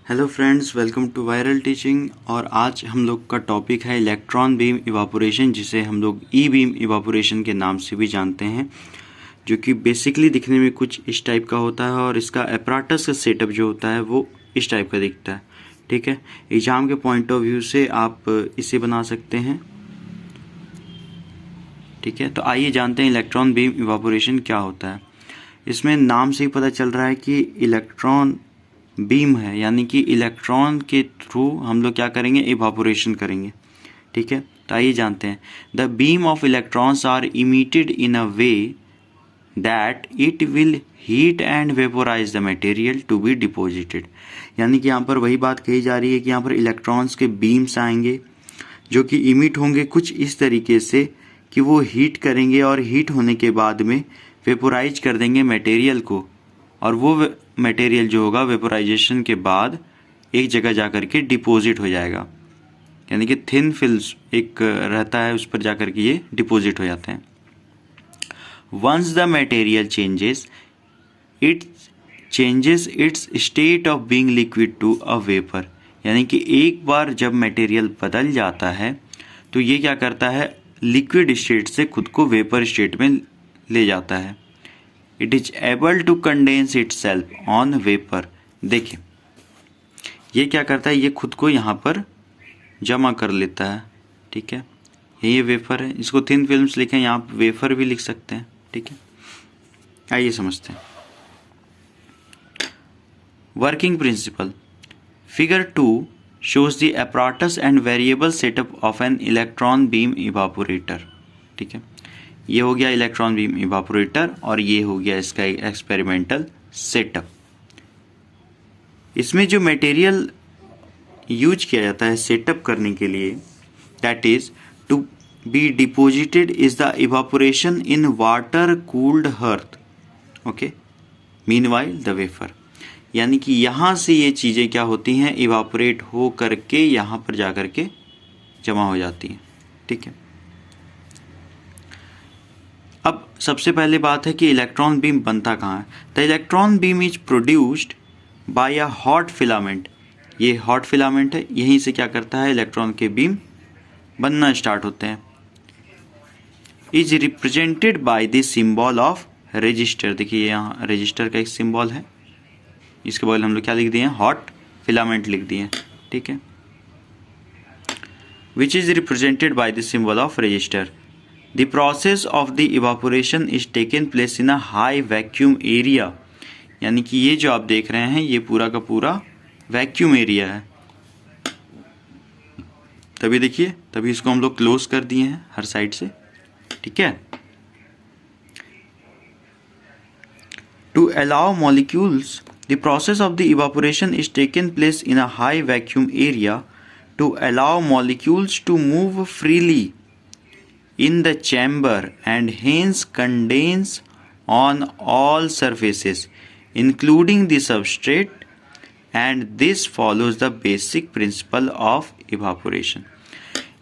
Hello friends, welcome to viral teaching. और आज हम लोग का टॉपिक है इलेक्ट्रॉन बीम इवापोरेशन, जिसे हम लोग ई बीम इवापोरेशन के नाम से भी जानते हैं, जो कि बेसिकली दिखने में कुछ इस टाइप का होता है और इसका एपराटस का सेटअप जो होता है वो इस टाइप का दिखता है। ठीक है, एग्जाम के पॉइंट ऑफ व्यू से आप इसे बना सकते हैं। ठीक है, तो आइए जानते हैं इलेक्ट्रॉन बीम इवापोरेशन क्या होता है। इसमें नाम से ही पता चल रहा है कि इलेक्ट्रॉन बीम है, यानी कि इलेक्ट्रॉन के थ्रू हम लोग क्या करेंगे, इवापोरेशन करेंगे। ठीक है, तो आइए जानते हैं। The beam of electrons are emitted in a way that it will heat and vaporise the material to be deposited. यानी कि यहाँ पर वही बात कही जा रही है कि यहाँ पर इलेक्ट्रॉन्स के बीम्स आएंगे जो कि इमिट होंगे कुछ इस तरीके से कि वो हीट करेंगे और हीट होने के बाद में वेपोराइज कर देंगे मटेरियल को, और वो मटेरियल जो होगा वेपोराइजेशन के बाद एक जगह जाकर के डिपॉजिट हो जाएगा। यानी कि थिन फिल्म एक रहता है, उस पर जाकर के ये डिपॉजिट हो जाते हैं। Once the material changes its state of being liquid to a vapour. यानी कि एक बार जब मटेरियल बदल जाता है तो ये क्या करता है, लिक्विड स्टेट से खुद को वेपर स्टेट में ले जाता है। It is able to condense itself on vapour. देखिए ये क्या करता है, ये खुद को यहाँ पर जमा कर लेता है। ठीक है, ये वेफर है, इसको थिन फिल्म्स लिखें, यहाँ पर वेफर भी लिख सकते हैं। ठीक है, आइए समझते हैं। Working principle. Figure 2 shows the apparatus and variable setup of an electron beam evaporator। ठीक है, ये हो गया इलेक्ट्रॉन बीम इवापोरेटर और ये हो गया इसका एक्सपेरिमेंटल सेटअप। इसमें जो मटेरियल यूज किया जाता है सेटअप करने के लिए, that is to be deposited is the evaporation in water cooled earth. Okay, meanwhile the wafer. यानी कि यहाँ से ये चीज़ें क्या होती हैं, इवापोरेट हो करके यहाँ पर जा कर के जमा हो जाती हैं। ठीक है, अब सबसे पहले बात है कि इलेक्ट्रॉन बीम बनता कहाँ है। The electron beam is produced by a hot filament. ये हॉट फिलामेंट है, यहीं से क्या करता है, इलेक्ट्रॉन के बीम बनना स्टार्ट होते हैं। Is represented by the symbol of register. देखिए यहाँ रजिस्टर का एक सिंबल है, इसके बगल हम लोग क्या लिख दिए हैं, हॉट फिलामेंट लिख दिए हैं। ठीक है, which is represented by the symbol of register. The process of the evaporation is taken place in a high vacuum area. यानी कि ये जो आप देख रहे हैं ये पूरा का पूरा वैक्यूम एरिया है। तभी देखिए, तभी इसको हम लोग क्लोज कर दिए हैं हर साइड से। ठीक है, to allow molecules, the process of the evaporation is taken place in a high vacuum area to allow molecules to move freely in the chamber and hence condense on all surfaces including the substrate, and this follows the basic principle of evaporation।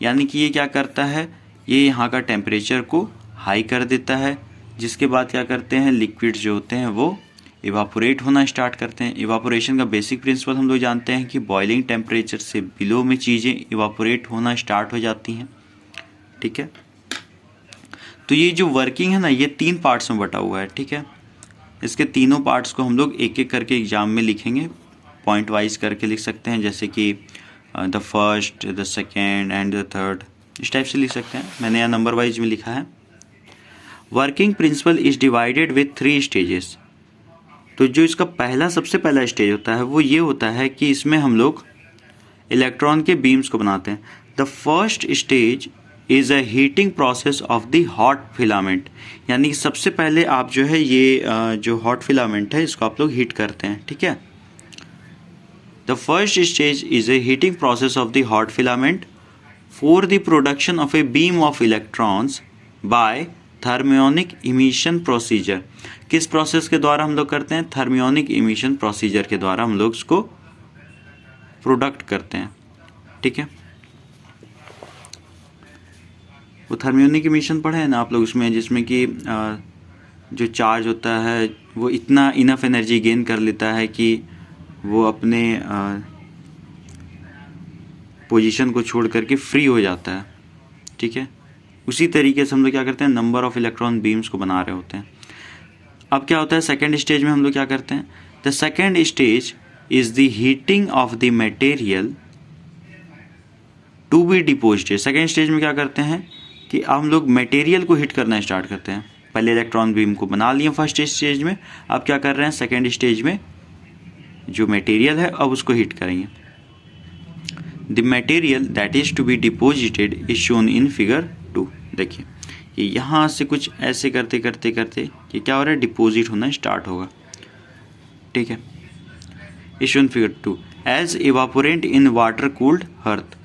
यानी कि ये क्या करता है, ये यहाँ का temperature को हाई कर देता है, जिसके बाद क्या करते हैं, लिक्विड्स जो होते हैं वो इवापोरेट होना स्टार्ट करते हैं। इवापोरेशन का बेसिक प्रिंसिपल हम लोग जानते हैं कि बॉइलिंग टेम्परेचर से बिलो में चीज़ें इवापोरेट होना स्टार्ट हो जाती हैं। ठीक है, तो ये जो वर्किंग है ना, ये 3 पार्ट्स में बटा हुआ है। ठीक है, इसके तीनों पार्ट्स को हम लोग एक एक करके एग्जाम में लिखेंगे, पॉइंट वाइज करके लिख सकते हैं, जैसे कि the first, the second and the third, इस टाइप से लिख सकते हैं। मैंने यहाँ नंबर वाइज में लिखा है। Working principle is divided with 3 stages. तो जो इसका सबसे पहला स्टेज होता है वो ये होता है कि इसमें हम लोग इलेक्ट्रॉन के बीम्स को बनाते हैं। The first stage is a heating process of the hot filament. यानी कि सबसे पहले आप जो है ये जो हॉट फिलामेंट है इसको आप लोग हीट करते हैं। ठीक है, the first stage is a heating process of the hot filament for the production of a beam of electrons bye thermionic emission procedure. किस प्रोसेस के द्वारा हम लोग करते हैं, थर्मियोनिक इमिशन प्रोसीजर के द्वारा हम लोग इसको प्रोडक्ट करते हैं। ठीक है, वो थर्मियोनिक इमिशन पढ़े हैं ना आप लोग उसमें, जिसमें कि जो चार्ज होता है वो इतना इनफ एनर्जी गेन कर लेता है कि वो अपने पोजीशन को छोड़ करके फ्री हो जाता है, ठीक है। उसी तरीके से हम लोग क्या करते हैं, नंबर ऑफ इलेक्ट्रॉन बीम्स को बना रहे होते हैं। अब क्या होता है सेकेंड स्टेज में हम लोग क्या करते हैं, the second stage is the heating of the material to be deposited. Second stage में क्या करते हैं कि अब हम लोग मटेरियल को हीट करना स्टार्ट करते हैं। पहले इलेक्ट्रॉन बीम को बना लिए फर्स्ट स्टेज में, अब क्या कर रहे हैं सेकेंड स्टेज में जो मटेरियल है अब उसको हीट करेंगे। The material that is to be deposited is shown in figure 2। देखिए ये यहाँ से कुछ ऐसे करते करते करते ये क्या हो रहा है, डिपोजिट होना स्टार्ट होगा, ठीक है। Is shown figure 2 as evaporant in water cooled earth.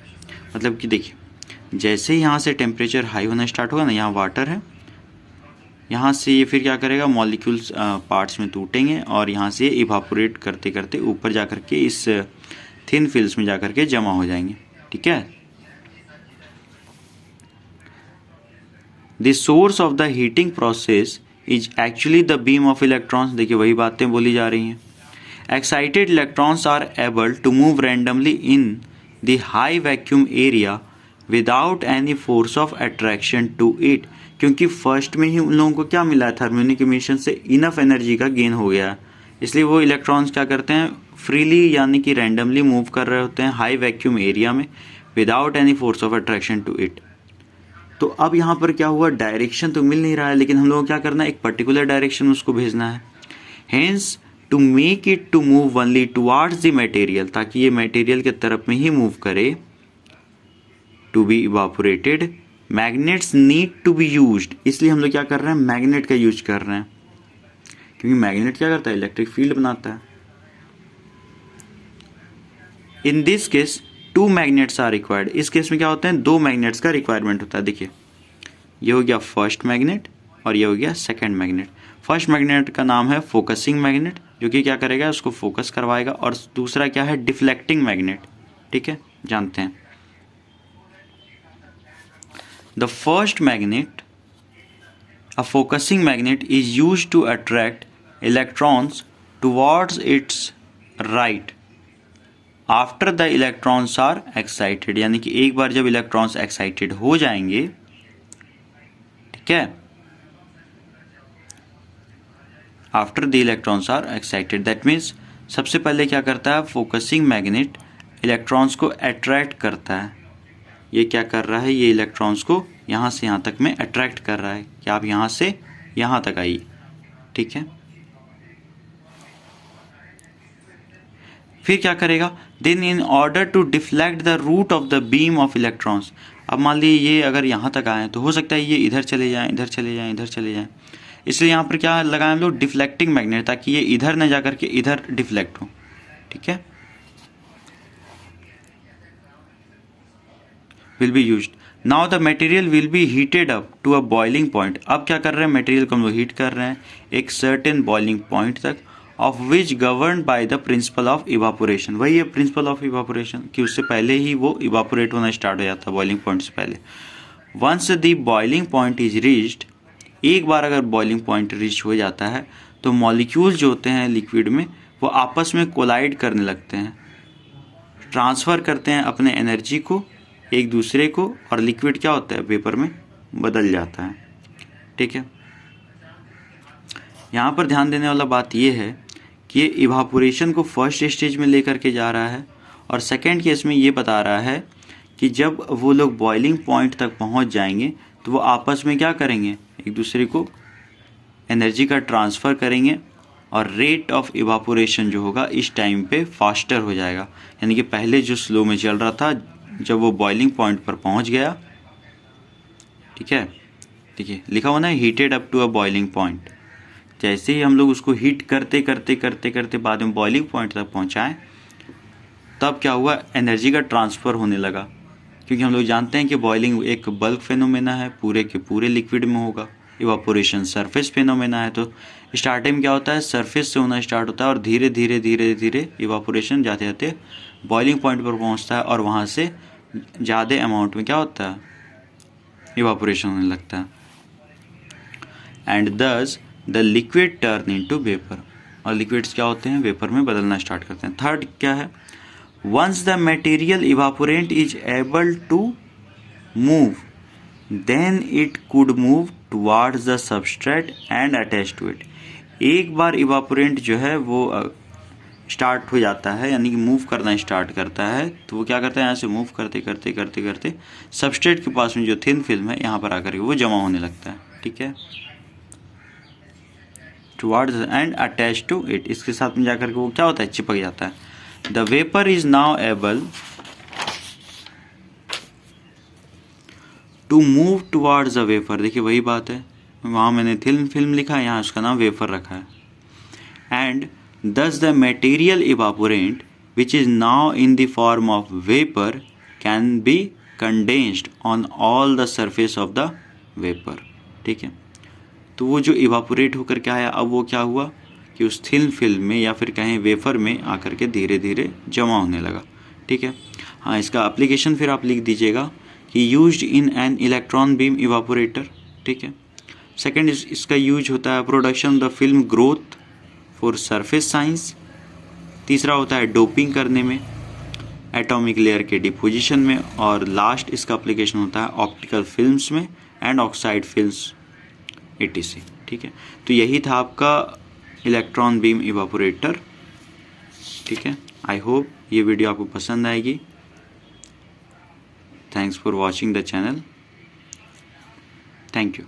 मतलब कि देखिए जैसे ही यहाँ से टेम्परेचर हाई होना स्टार्ट होगा ना, यहाँ वाटर है, यहाँ से ये फिर क्या करेगा, मॉलिक्यूल्स पार्ट्स में टूटेंगे और यहाँ से इवापोरेट करते करते ऊपर जा कर के इस थिन फिल्स में जा कर के जमा हो जाएंगे, ठीक है। The source of the heating process is actually the beam of electrons. देखिए वही बातें बोली जा रही हैं। Excited electrons are able to move randomly in the high vacuum area without any force of attraction to it. क्योंकि first में ही उन लोगों को क्या मिला है, थर्मोनिक इमिशन से इनफ एनर्जी का गेन हो गया, इसलिए वो इलेक्ट्रॉन्स क्या करते हैं, फ्रीली यानी कि रैंडमली मूव कर रहे होते हैं हाई वैक्यूम एरिया में without any force of attraction to it. तो अब यहाँ पर क्या हुआ, डायरेक्शन तो मिल नहीं रहा है, लेकिन हम लोगों को क्या करना है, एक पर्टिकुलर डायरेक्शन उसको भेजना है। Hence to make it to move only towards the material, ताकि ये मटेरियल के तरफ में ही मूव करे, to be evaporated magnets need to be used. इसलिए हम लोग क्या कर रहे हैं, मैग्नेट का यूज कर रहे हैं, क्योंकि मैग्नेट क्या करता है, इलेक्ट्रिक फील्ड बनाता है। In this case 2 magnets are required. इस केस में क्या होते हैं, 2 मैग्नेट्स का रिक्वायरमेंट होता है। देखिए ये हो गया फर्स्ट मैग्नेट और ये हो गया सेकंड मैग्नेट। फर्स्ट मैग्नेट का नाम है फोकसिंग मैग्नेट, जो कि क्या करेगा, उसको फोकस करवाएगा, और दूसरा क्या है, डिफ्लेक्टिंग मैग्नेट, ठीक है, जानते हैं। The first magnet, a focusing magnet, is used to attract electrons towards its right after the electrons are excited। यानी कि एक बार जब इलेक्ट्रॉन्स एक्साइटेड हो जाएंगे, ठीक है, after the electrons are excited, that means सबसे पहले क्या करता है, फोकसिंग मैग्नेट इलेक्ट्रॉन्स को अट्रैक्ट करता है। ये क्या कर रहा है, ये इलेक्ट्रॉन्स को यहाँ से यहाँ तक में अट्रैक्ट कर रहा है कि आप यहाँ से यहाँ तक आइए, ठीक है। फिर क्या करेगा, then in order to deflect the route of the beam of electrons. अब मान लीजिए ये अगर यहाँ तक आए तो हो सकता है ये इधर चले जाएं, इधर चले जाएं, इधर चले जाएं, इसलिए यहाँ पर क्या लगाएं हम लोग, डिफ्लेक्टिंग मैग्नेट, ताकि ये इधर न जा करके इधर डिफ्लेक्ट हो, ठीक है। will be used. Now the material will be heated up to a boiling point. अब क्या कर रहे हैं, मटेरियल को हम लोग हीट कर रहे हैं एक सर्टेन बॉइलिंग पॉइंट तक, of which govern by the principle of evaporation. वही है प्रिंसिपल ऑफ इवापोरेशन, कि उससे पहले ही वो इवापोरेट होना स्टार्ट हो जाता है बॉइलिंग पॉइंट से पहले। Once the boiling point is reached, एक बार अगर बॉइलिंग पॉइंट रीच हो जाता है तो मॉलिक्यूल जो होते हैं लिक्विड में वो आपस में कोलाइड करने लगते हैं, ट्रांसफ़र करते हैं अपने एनर्जी को एक दूसरे को, और लिक्विड क्या होता है, वेपर में बदल जाता है, ठीक है। यहाँ पर ध्यान देने वाला बात ये है कि ये इवापोरेशन को फर्स्ट स्टेज में लेकर के जा रहा है, और सेकेंड केस में ये बता रहा है कि जब वो लोग बॉइलिंग पॉइंट तक पहुँच जाएंगे तो वो आपस में क्या करेंगे, एक दूसरे को एनर्जी का ट्रांसफ़र करेंगे, और रेट ऑफ इवापोरेशन जो होगा इस टाइम पे फास्टर हो जाएगा। यानी कि पहले जो स्लो में चल रहा था, जब वो बॉइलिंग पॉइंट पर पहुंच गया, ठीक है, देखिए लिखा हुआ ना, heated up to a boiling point. जैसे ही हम लोग उसको हीट करते करते करते करते बाद में बॉइलिंग पॉइंट तक पहुंचाएं, तब क्या हुआ, एनर्जी का ट्रांसफ़र होने लगा। क्योंकि हम लोग जानते हैं कि बॉइलिंग एक बल्क फेनोमेना है, पूरे के पूरे लिक्विड में होगा। इवापोरेशन सरफेस फेनोमेना है, तो स्टार्टिंग में क्या होता है, सरफेस से होना स्टार्ट होता है, और धीरे धीरे धीरे धीरे इवापोरेशन जाते जाते बॉइलिंग पॉइंट पर पहुंचता है, और वहाँ से ज़्यादा अमाउंट में क्या होता है, इवापोरेशन होने लगता है। एंड दस the liquid turn into vapour, और लिक्विड्स क्या होते हैं, वेपर में बदलना स्टार्ट करते हैं। थर्ड क्या है, Once the material evaporant is able to move, then it could move towards the substrate and attach to it. एक बार इवापोरेंट जो है वो स्टार्ट हो जाता है, यानी कि मूव करना स्टार्ट करता है, तो वो क्या करता है, यहाँ से मूव करते करते करते करते सबस्ट्रेट के पास में जो थिन फिल्म है यहाँ पर आकर के वो जमा होने लगता है, ठीक है, towards and attach to it, इसके साथ में जाकर के वो क्या होता है, चिपक जाता है। The vapour is now able to move towards the vapour, देखिए वही बात है, वहाँ मैंने थिन फिल्म लिखा है, यहाँ उसका नाम वेपर रखा है। And thus the material evaporant which is now in the form of vapor can be condensed on all the surface of the vapor, ठीक है। तो वो जो इवापोरेट होकर के आया, अब वो क्या हुआ कि उस थिन फिल्म में या फिर कहें वेफर में आकर के धीरे धीरे जमा होने लगा, ठीक है। हाँ, इसका एप्लीकेशन फिर आप लिख दीजिएगा कि used in an electron beam evaporator, ठीक है। सेकेंड, इसका यूज होता है production the film growth for surface science. तीसरा होता है डोपिंग करने में, एटॉमिक लेयर के डिपोजिशन में, और लास्ट इसका एप्लीकेशन होता है ऑप्टिकल फिल्म्स में एंड ऑक्साइड फिल्म्स etc, ठीक है। तो यही था आपका इलेक्ट्रॉन बीम इवापोरेटर, ठीक है। आई होप ये वीडियो आपको पसंद आएगी। Thanks for watching the channel, thank you.